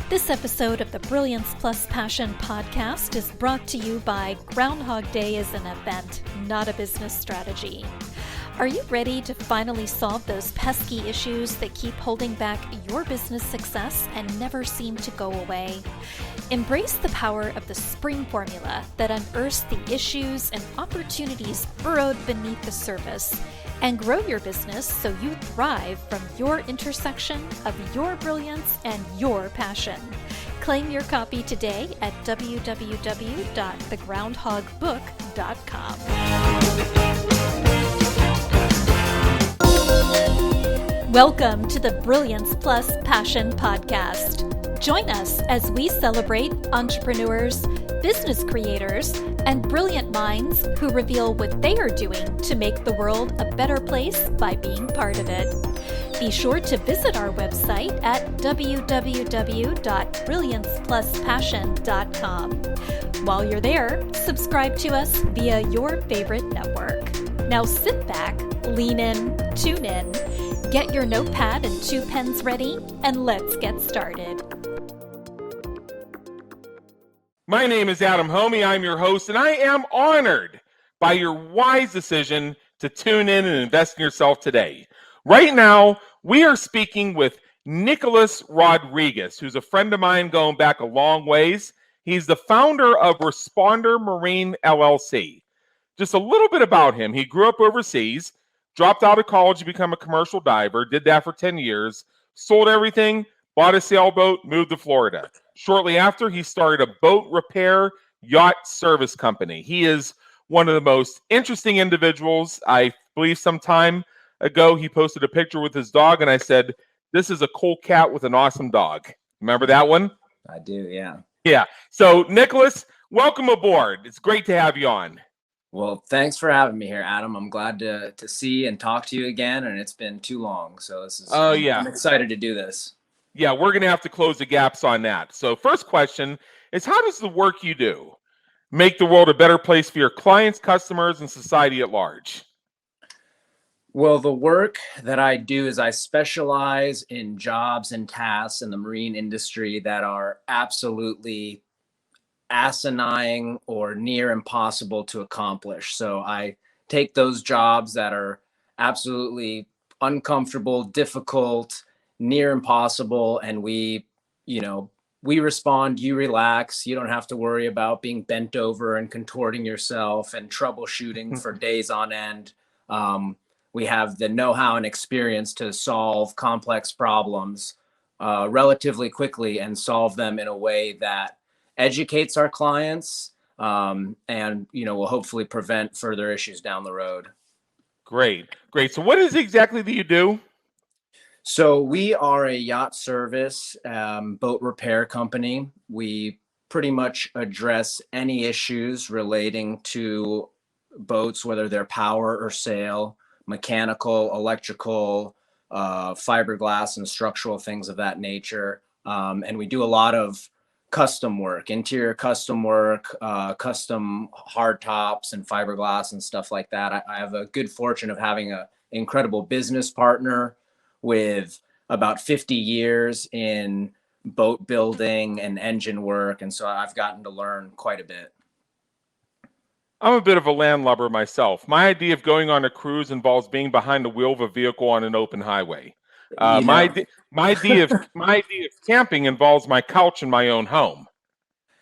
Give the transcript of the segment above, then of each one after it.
This episode of the Brilliance Plus Passion podcast is brought to you by Groundhog Day is an event, not a business strategy. Are you ready to finally solve those pesky issues that keep holding back your business success and never seem to go away? Embrace the power of the S.P.R.I.N.G formula that unearths the issues and opportunities burrowed beneath the surface, and grow your business so you thrive from your intersection of your brilliance and your passion. Claim your copy today at www.thegroundhogbook.com. Welcome to the Brilliance Plus Passion podcast. Join us as we celebrate entrepreneurs, business creators, and brilliant minds who reveal what they are doing to make the world a better place by being part of it. Be sure to visit our website at www.brilliancepluspassion.com. While you're there, subscribe to us via your favorite network. Now sit back, lean in, tune in, get your notepad and 2 pens ready, and let's get started. My name is Adam Homey. I'm your host, and I am honored by your wise decision to tune in and invest in yourself today. Right now, we are speaking with Nicolas Rodriguez, who's a friend of mine going back a long ways. He's the founder of Responder Marine LLC. Just a little bit about him. He grew up overseas, dropped out of college to become a commercial diver, did that for 10 years, sold everything, bought a sailboat, moved to Florida. Shortly after, he started a boat repair yacht service company. He is one of the most interesting individuals. I believe some time ago, he posted a picture with his dog, and I said, this is a cool cat with an awesome dog. Remember that one? I do, yeah. Yeah. So, Nicolas, welcome aboard. It's great to have you on. Well, thanks for having me here, Adam. I'm glad to see and talk to you again, and it's been too long. So this is I'm excited to do this. Yeah, we're going to have to close the gaps on that. So first question is, how does the work you do make the world a better place for your clients, customers, and society at large? Well, the work that I do is I specialize in jobs and tasks in the marine industry that are absolutely asinine or near impossible to accomplish. So I take those jobs that are absolutely uncomfortable, difficult, near impossible, and we respond, you relax, you don't have to worry about being bent over and contorting yourself and troubleshooting for days on end. We have the know-how and experience to solve complex problems relatively quickly and solve them in a way that educates our clients and will hopefully prevent further issues down the road. Great. So what is exactly that you do? So we are a yacht service boat repair company. We pretty much address any issues relating to boats, whether they're power or sail, mechanical, electrical, fiberglass and structural things of that nature. And we do a lot of custom work, interior custom work, custom hard tops and fiberglass and stuff like that. I have a good fortune of having an incredible business partner with about 50 years in boat building and engine work. And so I've gotten to learn quite a bit. I'm a bit of a landlubber myself. My idea of going on a cruise involves being behind the wheel of a vehicle on an open highway. My idea of camping involves my couch in my own home.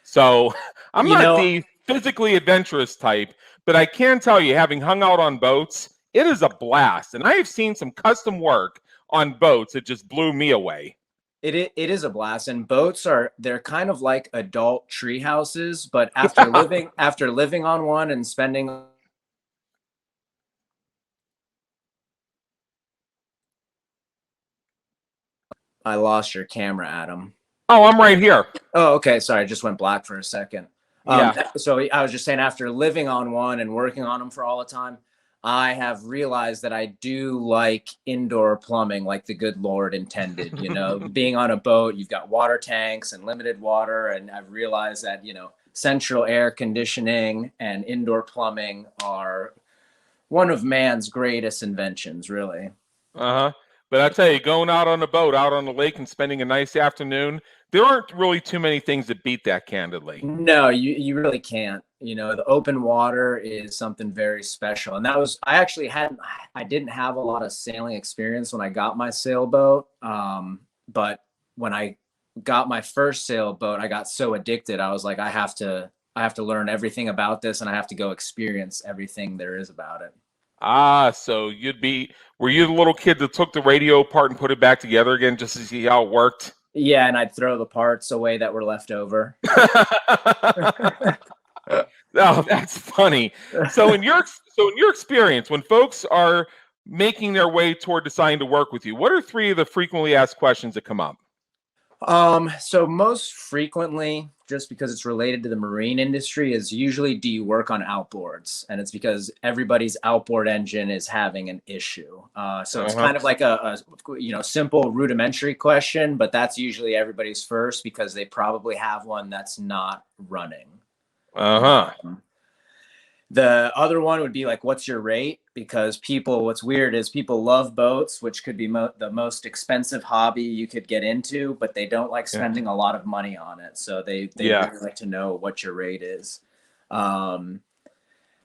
So I'm not the physically adventurous type, but I can tell you, having hung out on boats, it is a blast. And I have seen some custom work on boats that just blew me away. It is a blast, and boats they're kind of like adult tree houses, but after living on one and spending. I lost your camera, Adam. Oh, I'm right here. Oh, okay. Sorry, I just went black for a second. Yeah. So I was just saying, after living on one and working on them for all the time, I have realized that I do like indoor plumbing like the good Lord intended. Being on a boat, you've got water tanks and limited water. And I've realized that, central air conditioning and indoor plumbing are one of man's greatest inventions, really. Uh-huh. But I tell you, going out on a boat, out on the lake, and spending a nice afternoon, there aren't really too many things that beat that, candidly. No, you really can't. You know, the open water is something very special. And that was, I didn't have a lot of sailing experience when I got my sailboat. But when I got my first sailboat, I got so addicted. I was like, I have to learn everything about this, and I have to go experience everything there is about it. Ah, so were you the little kid that took the radio apart and put it back together again just to see how it worked? Yeah, and I'd throw the parts away that were left over. Oh, that's funny. So in your experience, when folks are making their way toward deciding to work with you, what are 3 of the frequently asked questions that come up? So most frequently, just because it's related to the marine industry, is usually, do you work on outboards? And it's because everybody's outboard engine is having an issue. So it's kind of like a simple rudimentary question, but that's usually everybody's first because they probably have one that's not running. The other one would be like, what's your rate? Because what's weird is people love boats, which could be the most expensive hobby you could get into, but they don't like spending a lot of money on it. So they really like to know what your rate is. And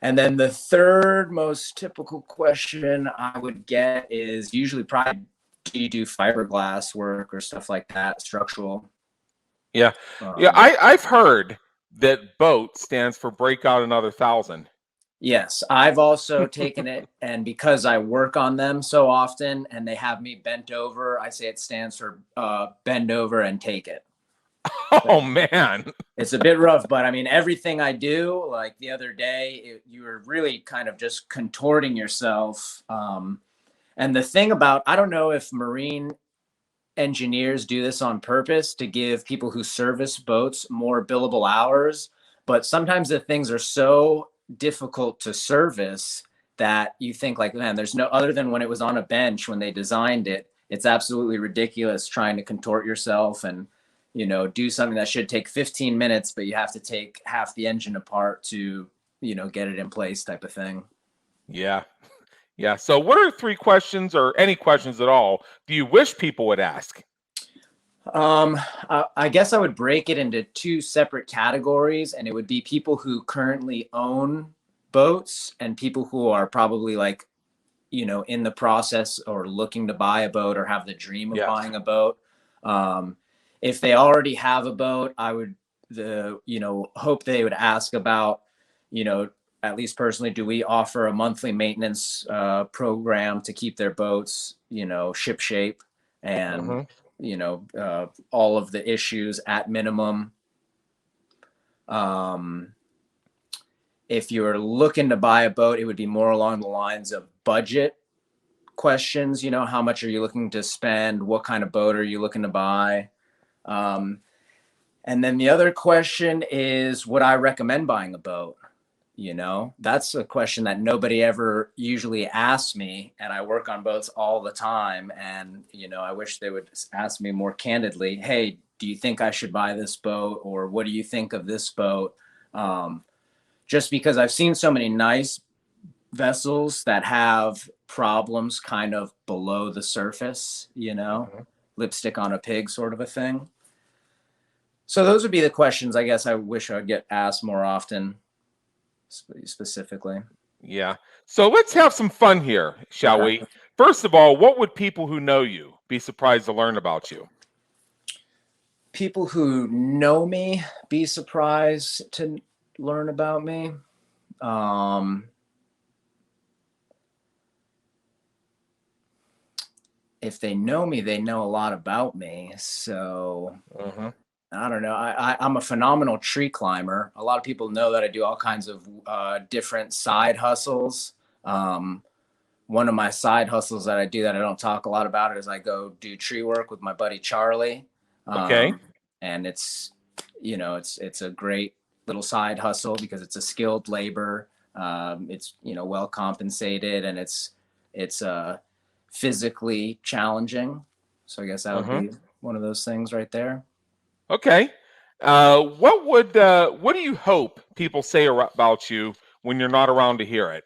then the third most typical question I would get is usually probably, do you do fiberglass work or stuff like that, structural? Yeah. I've heard that BOAT stands for break out another 1,000. Yes, I've also taken it, and because I work on them so often and they have me bent over, I say it stands for bend over and take it. Oh, man. It's a bit rough, but I mean, everything I do, like the other day, you were really kind of just contorting yourself. And the thing about, I don't know if marine engineers do this on purpose to give people who service boats more billable hours, but sometimes the things are so difficult to service that you think like, man, there's no other than when it was on a bench when they designed it. It's absolutely ridiculous trying to contort yourself and, do something that should take 15 minutes, but you have to take half the engine apart to, get it in place type of thing. Yeah. Yeah. So what are 3 questions, or any questions at all, do you wish people would ask? I guess I would break it into 2 separate categories, and it would be people who currently own boats and people who are probably like, in the process or looking to buy a boat or have the dream of buying a boat. If they already have a boat, I would, hope they would ask about, at least personally, do we offer a monthly maintenance program to keep their boats, ship shape and all of the issues at minimum. If you're looking to buy a boat, it would be more along the lines of budget questions. How much are you looking to spend? What kind of boat are you looking to buy? And then the other question is, would I recommend buying a boat? That's a question that nobody ever usually asks me, and I work on boats all the time. And, I wish they would ask me more candidly, hey, do you think I should buy this boat? Or what do you think of this boat? Just because I've seen so many nice vessels that have problems kind of below the surface, lipstick on a pig sort of a thing. So those would be the questions I guess I wish I'd get asked more often. Specifically. Yeah. So let's have some fun here, shall we? First of all, what would people who know you be surprised to learn about you? People who know me be surprised to learn about me. If they know me, they know a lot about me. So I don't know. I'm a phenomenal tree climber. A lot of people know that I do all kinds of different side hustles. One of my side hustles that I do that I don't talk a lot about is I go do tree work with my buddy Charlie. Okay. And it's a great little side hustle because it's a skilled labor. It's, well compensated, and it's physically challenging. So I guess that would be one of those things right there. Okay. What do you hope people say about you when you're not around to hear it?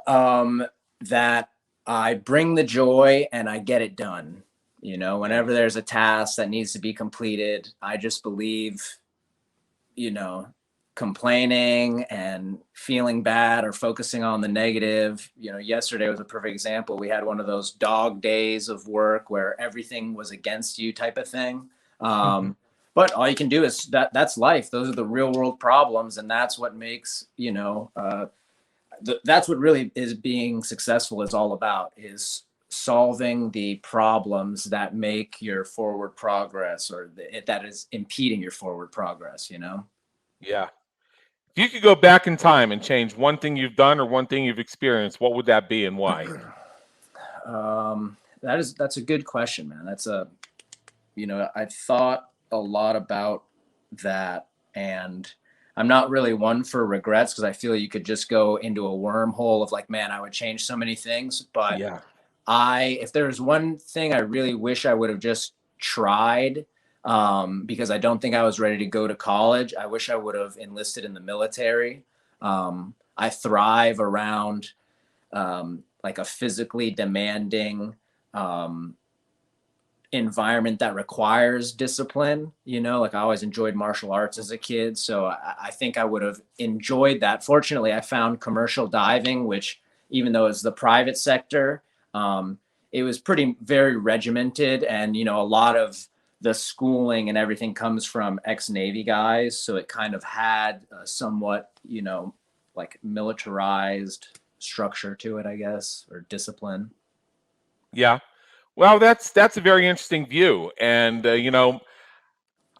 That I bring the joy and I get it done. Whenever Nice. there's a task that needs to be completed, I just believe, complaining and feeling bad or focusing on the negative. Yesterday was a perfect example. We had one of those dog days of work where everything was against you type of thing. But all you can do is that's life. Those are the real world problems. And that's what makes, that's what really is being successful is all about, is solving the problems that make your forward progress, or that is impeding your forward progress. Yeah. If you could go back in time and change one thing you've done or one thing you've experienced, what would that be and why? That's a good question, man. I thought a lot about that, and I'm not really one for regrets, because I feel you could just go into a wormhole of like, man, I would change so many things. But Yeah. if there was one thing I really wish I would have just tried, because I don't think I was ready to go to college, I wish I would have enlisted in the military. I thrive around like a physically demanding environment that requires discipline. Like I always enjoyed martial arts as a kid, so I think I would have enjoyed that. Fortunately, I found commercial diving, which, even though it's the private sector, it was very regimented, and a lot of the schooling and everything comes from ex-Navy guys, so it kind of had a somewhat like militarized structure to it, I guess, or discipline. Yeah. Well, that's a very interesting view, and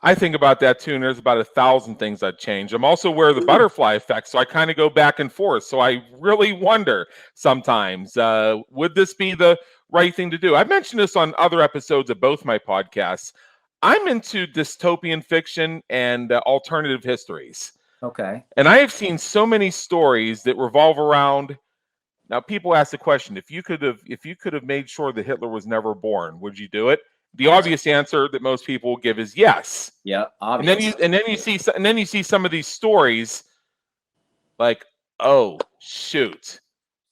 I think about that too. And there's about 1,000 things I'd change. I'm also aware of the butterfly effect, so I kind of go back and forth. So I really wonder sometimes, would this be the right thing to do? I've mentioned this on other episodes of both my podcasts. I'm into dystopian fiction and alternative histories. Okay. And I have seen so many stories that revolve around. Now, people ask the question: if you could have made sure that Hitler was never born, would you do it? The obvious answer that most people will give is yes. Yeah, And then obvious. you see some of these stories, like, oh shoot,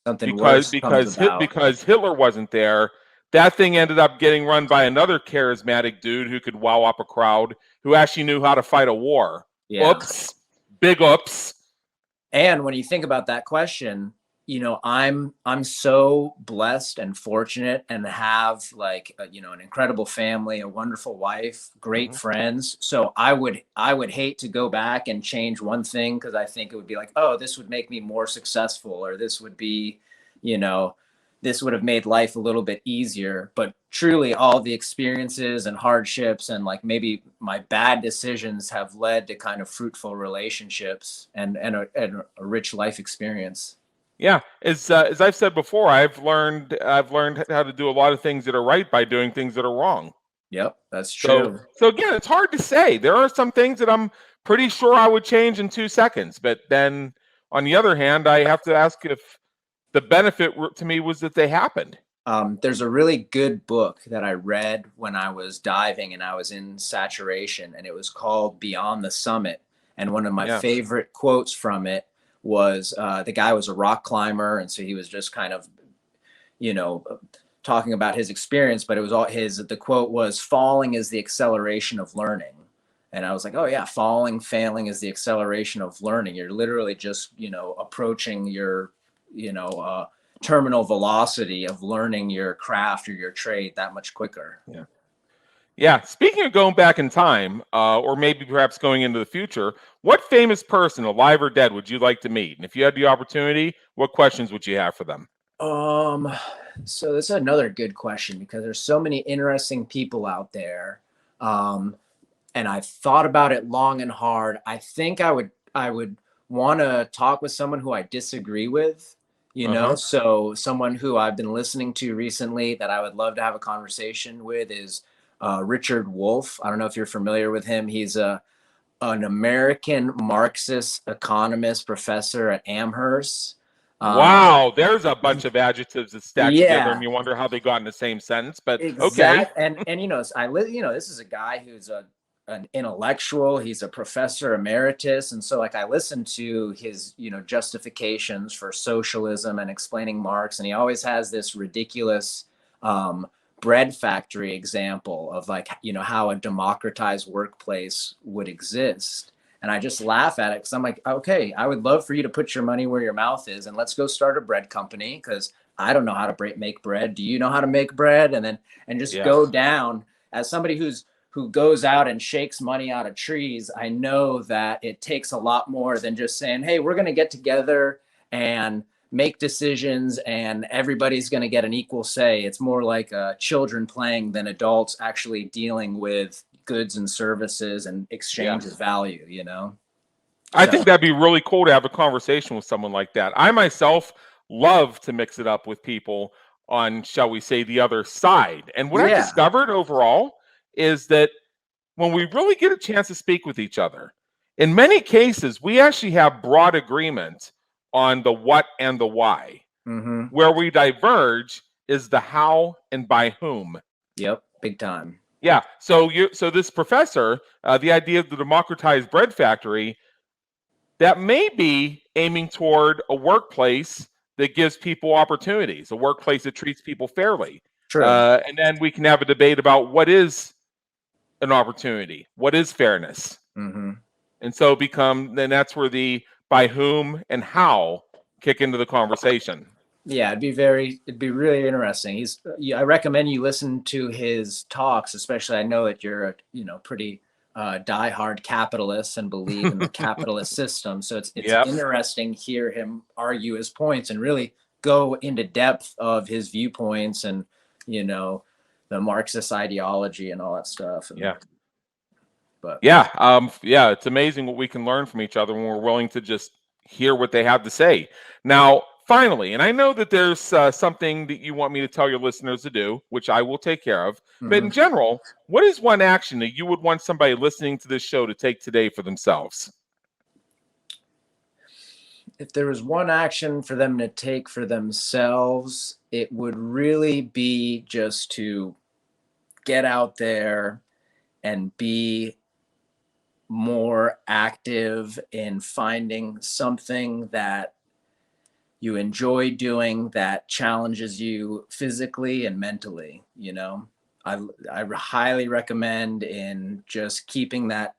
Something worse comes about. because Hitler wasn't there. That thing ended up getting run by another charismatic dude who could wow up a crowd, who actually knew how to fight a war. Yeah. Oops, big oops. And when you think about that question, I'm so blessed and fortunate, and have like an incredible family, a wonderful wife, great friends. So I would hate to go back and change one thing, because I think it would be like, oh, this would make me more successful, or this would be, this would have made life a little bit easier. But truly, all the experiences and hardships and like maybe my bad decisions have led to kind of fruitful relationships and a rich life experience. Yeah, as I've said before, I've learned how to do a lot of things that are right by doing things that are wrong. Yep, that's true. So again, it's hard to say. There are some things that I'm pretty sure I would change in 2 seconds, but then on the other hand, I have to ask if the benefit to me was that they happened. There's a really good book that I read when I was diving and I was in saturation, and it was called Beyond the Summit. And one of my favorite quotes from it was, the guy was a rock climber, and so he was just kind of, talking about his experience, but it was the quote was, falling is the acceleration of learning. And I was like, oh yeah, failing is the acceleration of learning. You're literally just, approaching your, terminal velocity of learning your craft or your trade that much quicker. Yeah. Yeah. Speaking of going back in time, or maybe perhaps going into the future, what famous person, alive or dead, would you like to meet? And if you had the opportunity, what questions would you have for them? So this is another good question, because there's so many interesting people out there. And I've thought about it long and hard. I think I would want to talk with someone who I disagree with, so someone who I've been listening to recently that I would love to have a conversation with is Richard Wolff. I don't know if you're familiar with him. He's an American Marxist economist professor at Amherst. Wow, there's a bunch of adjectives that stack together, and you wonder how they got in the same sentence. But okay, and this is a guy who's a an intellectual. He's a professor emeritus. And so like I listened to his, justifications for socialism and explaining Marx. And he always has this ridiculous bread factory example of like, how a democratized workplace would exist. And I just laugh at it because I'm like, okay, I would love for you to put your money where your mouth is and let's go start a bread company because I don't know how to make bread. Do you know how to make bread? And just go down. As somebody who goes out and shakes money out of trees, I know that it takes a lot more than just saying, hey, we're going to get together and make decisions and everybody's going to get an equal say. It's more like children playing than adults actually dealing with goods and services and exchange of value, I think that'd be really cool to have a conversation with someone like that. I myself love to mix it up with people on, shall we say, the other side. And what I discovered overall is that when we really get a chance to speak with each other, in many cases, we actually have broad agreement on the what and the why. Mm-hmm. Where we diverge is the how and by whom. Yep, big time. Yeah. So this professor, the idea of the democratized bread factory, that may be aiming toward a workplace that gives people opportunities, a workplace that treats people fairly. True. And then we can have a debate about what is an opportunity, what is fairness. Mm-hmm. And so then that's where the by whom and how kick into the conversation. Yeah, it'd be really interesting. I recommend you listen to his talks, especially I know that you're a, pretty diehard capitalist and believe in the capitalist system. So it's interesting to hear him argue his points and really go into depth of his viewpoints and, the Marxist ideology and all that stuff. It's amazing what we can learn from each other when we're willing to just hear what they have to say. Now, finally, and I know that there's something that you want me to tell your listeners to do, which I will take care of. Mm-hmm. But in general, what is one action that you would want somebody listening to this show to take today for themselves? If there was one action for them to take for themselves, it would really be just to get out there and be more active in finding something that you enjoy doing that challenges you physically and mentally. I highly recommend in just keeping that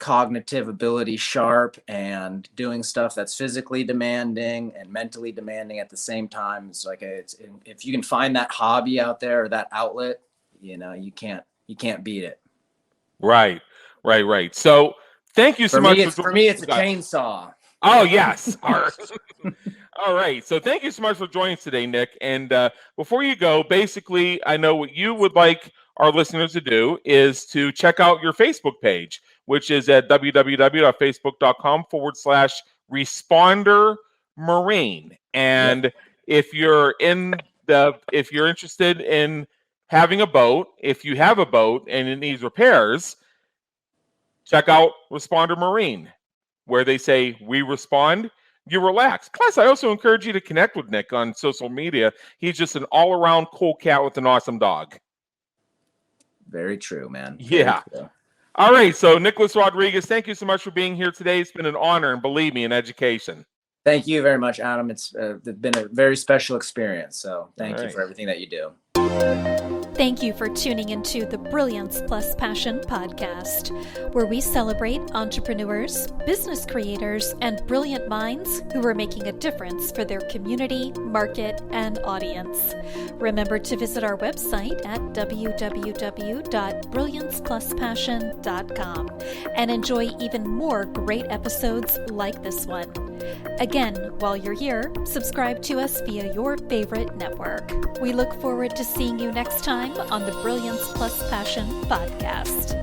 cognitive ability sharp and doing stuff that's physically demanding and mentally demanding at the same time. It's like if you can find that hobby out there or that outlet, you can't beat it. Right. So thank you so much. For me, it's a chainsaw. Oh, yes. All right. So thank you so much for joining us today, Nick. And before you go, basically, I know what you would like our listeners to do is to check out your Facebook page, which is at www.facebook.com/Responder Marine. And if you're interested in having a boat, if you have a boat and it needs repairs, check out Responder Marine, where they say, we respond, you relax. Plus, I also encourage you to connect with Nick on social media. He's just an all-around cool cat with an awesome dog. Very true, man. Yeah. True. All right. So, Nicolas Rodriguez, thank you so much for being here today. It's been an honor, and believe me, an education. Thank you very much, Adam. It's been a very special experience. So thank you for everything that you do. Thank you for tuning into the Brilliance Plus Passion podcast, where we celebrate entrepreneurs, business creators, and brilliant minds who are making a difference for their community, market, and audience. Remember to visit our website at www.brilliancepluspassion.com and enjoy even more great episodes like this one. Again, while you're here, subscribe to us via your favorite network. We look forward to seeing you next time on the Brilliance Plus Passion podcast.